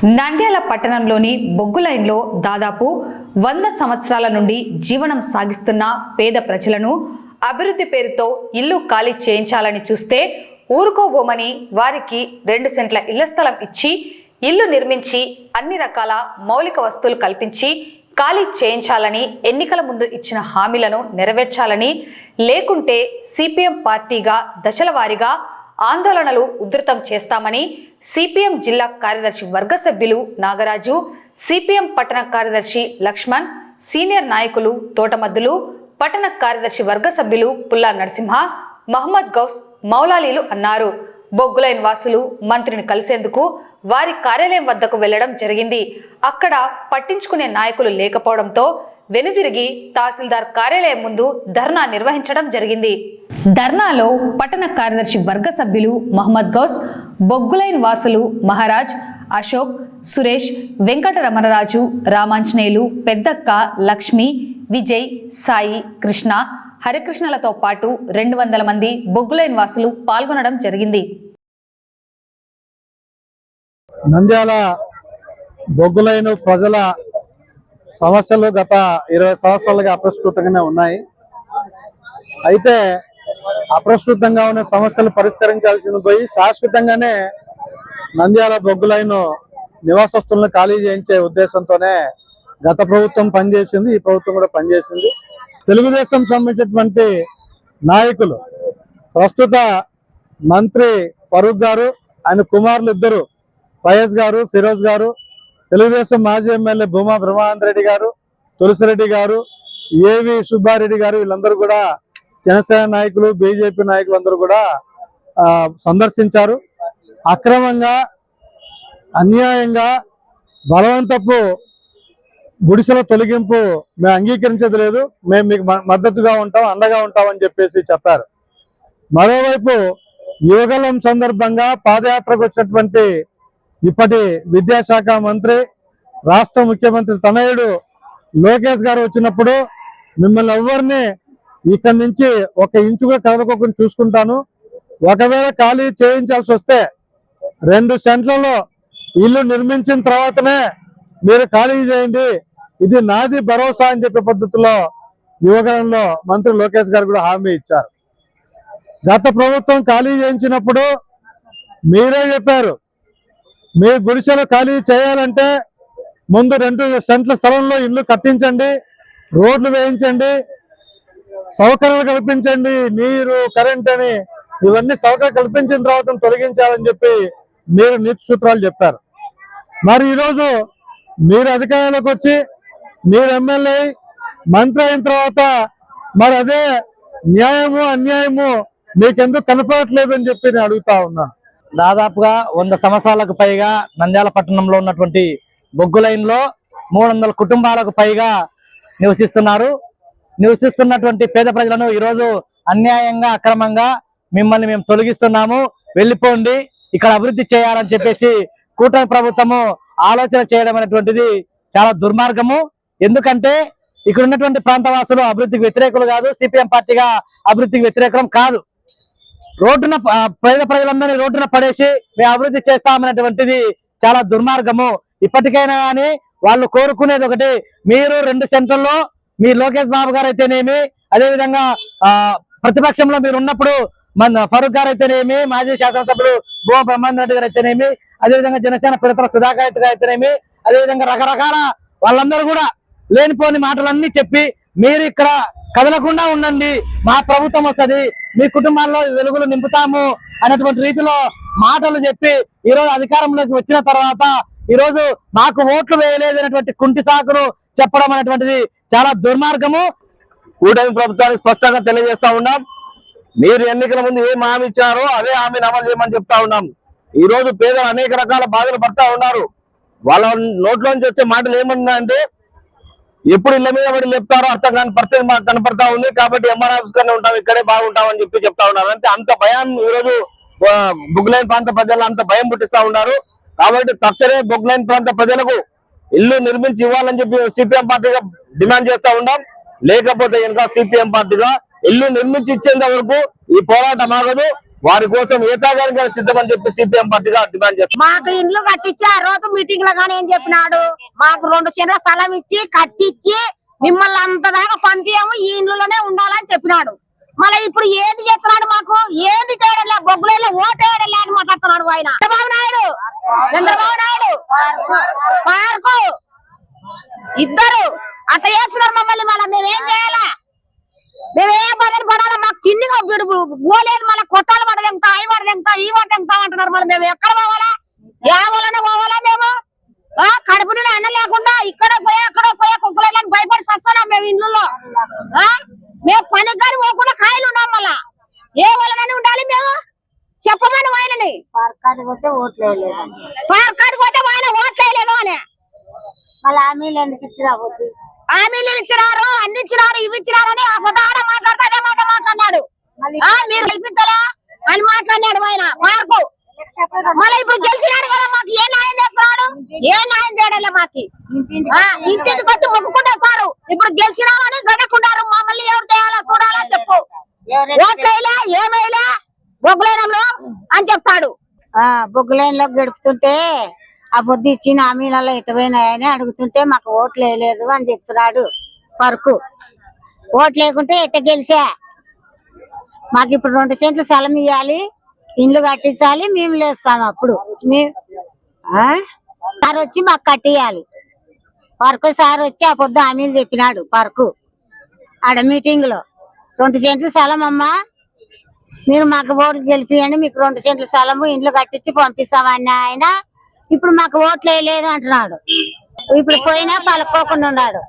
నంద్యాల పట్టణంలోని బొగ్గు లైన్లో దాదాపు 100 సంవత్సరాల నుండి జీవనం సాగిస్తున్న పేద ప్రజలను అభివృద్ధి పేరుతో ఇల్లు ఖాళీ చేయించాలని చూస్తే ఊరుకోబోమని వారికి 2 సెంట్ల ఇళ్ల స్థలం ఇచ్చి ఇల్లు నిర్మించి అన్ని రకాల మౌలిక వస్తువులు కల్పించి ఖాళీ చేయించాలని ఎన్నికల ముందు ఇచ్చిన హామీలను నెరవేర్చాలని, లేకుంటే సిపిఎం పార్టీగా దశల వారీగా ఆందోళనలు ఉధృతం చేస్తామని సిపిఎం జిల్లా కార్యదర్శి వర్గ సభ్యులు నాగరాజు, సిపిఎం పట్టణ కార్యదర్శి లక్ష్మణ్, సీనియర్ నాయకులు తోటమద్దులు, పట్టణ కార్యదర్శి వర్గ సభ్యులు పుల్లా నరసింహ, మహమ్మద్ గౌస్ మౌలాలీలు అన్నారు. బొగ్గులైన్ వాసులు మంత్రిని కలిసేందుకు వారి కార్యాలయం వద్దకు వెళ్లడం జరిగింది. అక్కడ పట్టించుకునే నాయకులు లేకపోవడంతో వెనుదిరిగి తహసీల్దార్ కార్యాలయం ముందు ధర్నా నిర్వహించడం జరిగింది. ధర్నాలో పట్టణ కార్యదర్శి వర్గ సభ్యులు మహమ్మద్ గౌస్, బొగ్గులైన్ వాసులు మహారాజ్, అశోక్, సురేష్, వెంకటరమణరాజు, రామాంజనేయులు, పెద్దక్క, లక్ష్మి, విజయ్, సాయి, కృష్ణ, హరికృష్ణలతో పాటు 200 మంది బొగ్గులైన్ వాసులు పాల్గొనడం జరిగింది. నంద్యాల బొగ్గులైన్ ప్రజల సమస్యలు గత 20 సంవత్సరాలుగా అప్రస్తుతంగానే ఉన్నాయి. అయితే అప్రస్తుతంగా ఉన్న సమస్యలు పరిష్కరించాల్సింది పోయి శాశ్వతంగానే నంద్యాల బొగ్గులైన్ నివాసస్తులను ఖాళీ చేయించే ఉద్దేశంతోనే గత ప్రభుత్వం పనిచేసింది, ఈ ప్రభుత్వం కూడా పనిచేసింది. తెలుగుదేశం సంబంధించినటువంటి నాయకులు ప్రస్తుత మంత్రి ఫరూక్ గారు, ఆయన కుమారులు ఇద్దరు ఫయాజ్ గారు, ఫిరోజ్ గారు, తెలుగుదేశం మాజీ ఎమ్మెల్యే భూమా బ్రహ్మానందరెడ్డి గారు, తులసిరెడ్డి గారు, ఏవి సుబ్బారెడ్డి గారు, వీళ్ళందరూ కూడా జనసేన నాయకులు, బీజేపీ నాయకులు అందరూ కూడా సందర్శించారు. అక్రమంగా, అన్యాయంగా బలవంతపు గుడిసెల తొలగింపు మేము అంగీకరించేది లేదు, మేము మీకు మద్దతుగా ఉంటాం, అండగా ఉంటామని చెప్పేసి చెప్పారు. మరోవైపు యువగలం సందర్భంగా పాదయాత్రకు వచ్చినటువంటి ఇప్పటి విద్యాశాఖ మంత్రి, రాష్ట్ర ముఖ్యమంత్రి తనయుడు లోకేష్ గారు వచ్చినప్పుడు మిమ్మల్ని ఎవరిని ఇక్కడి నుంచి ఒక ఇంచుగా కదలకోకుండా చూసుకుంటాను, ఒకవేళ ఖాళీ చేయించాల్సి వస్తే 2 సెంట్లలో ఇల్లు నిర్మించిన తర్వాతనే మీరు ఖాళీ చేయండి, ఇది నాది భరోసా అని చెప్పే పద్ధతిలో యువగలంలో మంత్రి లోకేష్ గారు కూడా హామీ ఇచ్చారు. గత ప్రభుత్వం ఖాళీ చేయించినప్పుడు మీరే చెప్పారు, మీ గుడిసెలు ఖాళీ చేయాలంటే ముందు 2 సెంట్ల స్థలంలో ఇల్లు కట్టించండి, రోడ్లు వేయించండి, సౌకర్యాలు కల్పించండి, నీరు, కరెంట్ అని ఇవన్నీ సౌకర్యాలు కల్పించిన తర్వాత తొలగించాలని చెప్పి మీరు నీతి సూత్రాలు చెప్పారు. మరి ఈరోజు మీరు అధికారంలోకి వచ్చి మీరు ఎమ్మెల్యే మంత్రి అయిన తర్వాత మరి అదే న్యాయము అన్యాయము మీకెందుకు కనపడట్లేదు అని చెప్పి నేను అడుగుతా ఉన్నాను. దాదాపుగా 100 సంవత్సరాలకు పైగా నంద్యాల పట్టణంలో ఉన్నటువంటి బొగ్గు లైన్లో 300 కుటుంబాలకు పైగా నివసిస్తున్నటువంటి పేద ప్రజలను ఈరోజు అన్యాయంగా, అక్రమంగా మిమ్మల్ని మేము తొలగిస్తున్నాము, వెళ్ళిపోండి, ఇక్కడ అభివృద్ధి చేయాలని చెప్పేసి కూటమి ప్రభుత్వము ఆలోచన చేయడం అనేటువంటిది చాలా దుర్మార్గము. ఎందుకంటే ఇక్కడ ఉన్నటువంటి ప్రాంతవాసులు అభివృద్ధికి వ్యతిరేకులు కాదు, సిపిఎం పార్టీగా అభివృద్ధికి వ్యతిరేకం కాదు. రోడ్డున పేద ప్రజలందరినీ రోడ్డున పడేసి మేము అభివృద్ధి చేస్తామనేటువంటిది చాలా దుర్మార్గము. ఇప్పటికైనా కానీ వాళ్ళు కోరుకునేది ఒకటి, మీరు 2 సెంట్లలో మీ లోకేష్ బాబు గారు అయితేనేమి, అదేవిధంగా ప్రతిపక్షంలో మీరు ఉన్నప్పుడు మన ఫరూక్ గారు అయితేనేమి, మాజీ శాసనసభ్యులు భూమా బ్రహ్మానందరెడ్డి గారు అయితేనేమి, అదేవిధంగా జనసేన పిడతల సుధాకర్ గారు అయితేనేమి, అదేవిధంగా రకరకాల వాళ్ళందరూ కూడా లేనిపోని మాటలన్నీ చెప్పి మీరు ఇక్కడ కదలకుండా ఉండండి, మా ప్రభుత్వం వస్తుంది, మీ కుటుంబాల్లో వెలుగులు నింపుతాము అనేటువంటి రీతిలో మాటలు చెప్పి ఈరోజు అధికారంలోకి వచ్చిన తర్వాత ఈరోజు నాకు ఓట్లు వేయలేదనేటువంటి కుంటి సాకును చెప్పడం అనేటువంటిది చాలా దుర్మార్గము. కూటమి ప్రభుత్వానికి స్పష్టంగా తెలియజేస్తా ఉన్నాం, మీరు ఎన్నికల ముందు ఏం హామీ ఇచ్చారో అదే హామీని అమలు చేయమని చెప్తా ఉన్నాం. ఈ రోజు పేదలు అనేక రకాల బాధలు పడతా ఉన్నారు. వాళ్ళ నోట్లోంచి వచ్చే మాటలు ఏమన్నాయంటే, ఎప్పుడు ఇళ్ల మీద పడి లేపుతారో అర్థం కాని పరిస్థితి మాకు కనపడతా ఉంది, కాబట్టి ఎంఆర్ ఆఫీస్ కన్నా ఉంటాం, ఇక్కడే బాగుంటామని చెప్పి చెప్తా ఉన్నారు. అంటే అంత భయం ఈరోజు బొగ్గులైన్ ప్రాంత ప్రజలు అంత భయం పుట్టిస్తా ఉన్నారు. కాబట్టి తక్షణమే బొగ్గులైన్ ప్రాంత ప్రజలకు ఇల్లు నిర్మించి ఇవ్వాలని చెప్పి సిపిఎం పార్టీగా డిమాండ్ చేస్తా ఉన్నాం. లేకపోతే ఇంకా సిపిఎం పార్టీగా ఇల్లు నిర్మించి ఇచ్చేంత వరకు ఈ పోరాటం ఆగదు. వారి కోసం ఏ త్యాగానికైనా సిద్ధమని చెప్పి సిపిఎం పార్టీగా డిమాండ్ చేస్తారు. మాకు ఇండ్లు కట్టించి ఆ రోజు మీటింగ్ లో కానీ ఏం చెప్పినాడు, మాకు 2 చిన్న స్థలం ఇచ్చి కట్టించి మిమ్మల్ని అంత దాకా పంపించాము, ఈ ఇండ్లలోనే ఉండాలని చెప్పినాడు. మళ్ళీ ఇప్పుడు ఏది చేస్తున్నాడు, మాకు ఏది చేయడం, బొగ్గులలో ఓటు వేయడం అని మాట్లాడుతున్నాడు ఆయన. చంద్రబాబు నాయుడు పార్కు ఇద్దరు అట్లా చేస్తున్నారు మమ్మల్ని. మళ్ళీ మేమేం చేయాలా, మేమేం బాధని పడాలా, మాకు తిండి పోలేదు, మళ్ళీ కొట్టాలు పడదెంగుతా, అవి పడదెంగుతా, ఈ పడదెంగుతా అంటున్నారు. మళ్ళీ మేము ఎక్కడ పోవాలా, ఎవరైనా పోవాలా? మేము కడుపు నుండి అన్నం లేకుండా ఇక్కడ సోయా అక్కడ సోయా కుక్కలని భయపడి వస్తున్నాం మేము ఇంట్లో. మేము పనికి కానీ పోకుండా కాయలు ఉన్నాం. మళ్ళా ఏ వాళ్ళని ఉండాలి మేము చెప్పమని ఆయనని. పార్కాడికి పోతే ఓట్లు ఆయన ఓట్లు వేయలేదు అని మళ్ళీ హామీలు ఎందుకు ఇచ్చినా, హామీలు ఇచ్చినారు, అన్ని ఇచ్చినారు, ఇవి ఇచ్చినారు అని అబద్ధాడ మాట్లాడితే అదే మాట మాట్లాడినాడు. మీరు గెలిపించాలా అని మాట్లాడినాడు ఆయన మార్కు. మళ్ళీ ఇప్పుడు గెలిచినాడు కదా, మాకు ఏ న్యాయం చేస్తున్నాడు, ఏ న్యాయం చేయడం మాకు. ఇంటికి వచ్చి మొక్కుకుంటా సారు, ఇప్పుడు గెలిచినామని గడకుంటారు. మమ్మల్ని ఎవరు చేయాలా చూడాలా చెప్పు, ఓట్లేలా ఏమైనా బొగ్గులైనంలో అని చెప్తాడు. బొగ్గులైన్లో గడుపుతుంటే ఆ బుద్ధి ఇచ్చిన హామీలలో ఎటువైనాయని అడుగుతుంటే మాకు ఓట్లు వేయలేదు అని చెప్తున్నాడు పరుకు. ఓట్లు లేకుంటే ఎట్ట గెలిచా, మాకు ఇప్పుడు 2 సెంట్లు స్థలం ఇవ్వాలి, ఇండ్లు కట్టించాలి, మేము లేస్తాము. అప్పుడు సార్ వచ్చి మాకు కట్టియాలి. పరుకు సార్ వచ్చి ఆ పొద్దు హామీలు చెప్పినాడు పరుకు ఆడ మీటింగ్ లో. 2 సెంట్లు స్థలం అమ్మా, మీరు మాకు ఓట్లు గెలిపియండి, మీకు 2 సెంట్లు స్థలము ఇండ్లు కట్టించి పంపిస్తామని ఆయన. ఇప్పుడు మాకు ఓట్లు వేయలేదు అంటున్నాడు. ఇప్పుడు పోయినా పలుకోకుండా ఉన్నాడు.